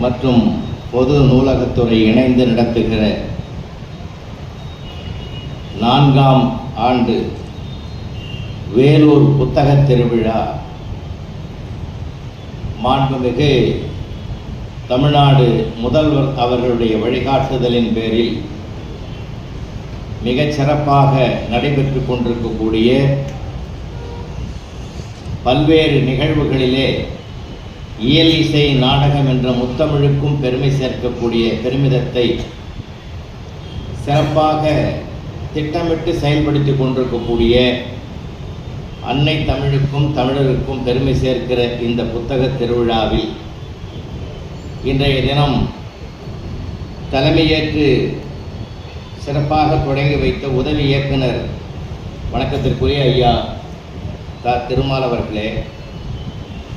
மற்றும் பொது நூலகத்துறை இணைந்து நடத்துகிற 4ஆம் ஆண்டு வேலூர் புத்தகத் திருவிழா மாண்புமிகு தமிழ்நாடு முதல்வர் அவர்களுடைய வழிகாட்டுதலின் பேரில் மிகச் சிறப்பாக நடைபெற்று கொண்டிருக்கக்கூடிய பல்வேறு நிகழ்வுகளிலே இயல் இசை நாடகம் என்ற முத்தமிழுக்கும் பெருமை சேர்க்கக்கூடிய பெருமிதத்தை சிறப்பாக திட்டமிட்டு செயல்படுத்தி கொண்டிருக்கக்கூடிய அன்னை தமிழுக்கும் தமிழருக்கும் பெருமை சேர்க்கிற இந்த புத்தகத் திருவிழாவில் இன்றைய தினம் தலைமையேற்று சிறப்பாக தொடங்கி வைத்த உதவி இயக்குனர் வணக்கத்திற்குரிய ஐயா திருமால் அவர்களே,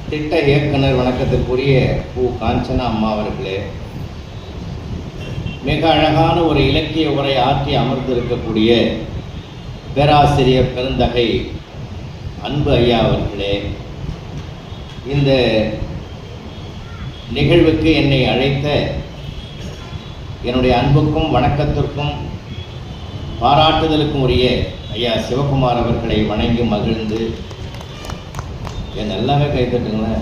திட்ட இயக்குனர் வணக்கத்திற்குரிய காஞ்சனா அம்மா அவர்களே, மிக அழகான ஒரு இலக்கிய உரை ஆற்றி அமர்ந்திருக்கக்கூடிய பேராசிரியர் பெருந்தகை அன்பு ஐயா அவர்களே, இந்த நிகழ்வுக்கு என்னை அழைத்த என்னுடைய அன்புக்கும் வணக்கத்திற்கும் பாராட்டுதலுக்கும் உரிய ஐயா சிவகுமார் அவர்களை வணங்கி மகிழ்ந்து எல்லாமே கைத்தட்டுங்களேன்.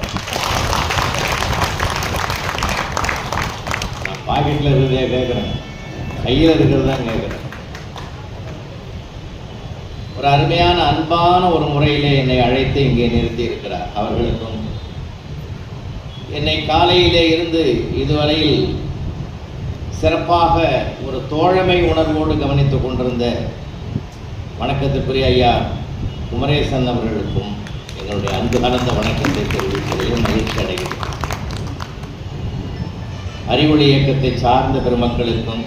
நான் பாக்கெட்டில் இருக்கிறதே கேட்குறேன், கையில் இருக்கிறது தான் கேட்குறேன். ஒரு அருமையான அன்பான ஒரு முறையிலே என்னை அழைத்து இங்கே நிறுத்தி இருக்கிறார். அவர்களுக்கும் என்னை காலையிலே இருந்து இதுவரையில் சிறப்பாக ஒரு தோழமை உணர்வோடு கவனித்துக் கொண்டிருந்த வணக்கத்திற்குரிய ஐயா குமரேசன் அவர்களுக்கும் எங்களுடைய அன்பு கலந்த வணக்கத்தை தெரிவிப்பதிலும் மகிழ்ச்சி அடைகிறேன். அறிவொளி இயக்கத்தை சார்ந்த பெருமக்களுக்கும்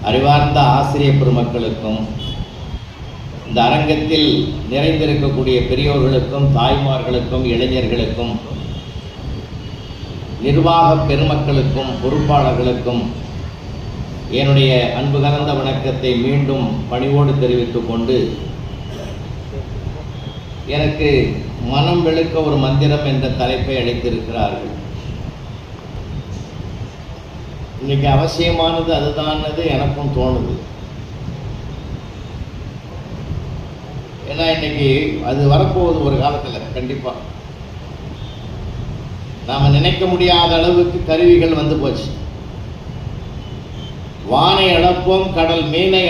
அறிவார்ந்த ஆசிரியர் பெருமக்களுக்கும் இந்த அரங்கத்தில் நிறைந்திருக்கக்கூடிய பெரியோர்களுக்கும் தாய்மார்களுக்கும் இளைஞர்களுக்கும் நிர்வாக பெருமக்களுக்கும் பொறுப்பாளர்களுக்கும் என்னுடைய அன்பு கலந்த வணக்கத்தை மீண்டும் பணிவோடு தெரிவித்துக் கொண்டு, எனக்கு மனம் வெளுக்க ஒரு மந்திரம் என்ற தலைப்பை அளித்திருக்கிறார்கள். இன்னைக்கு அவசியமானது அதுதானது எனக்கும் தோணுது. ஏன்னா இன்னைக்கு அது வரப்போகுது ஒரு காலத்தில். கண்டிப்பா நாம நினைக்க முடியாத அளவுக்கு கருவிகள் வந்து போச்சு. வானை அளப்போம், கடல் மீனை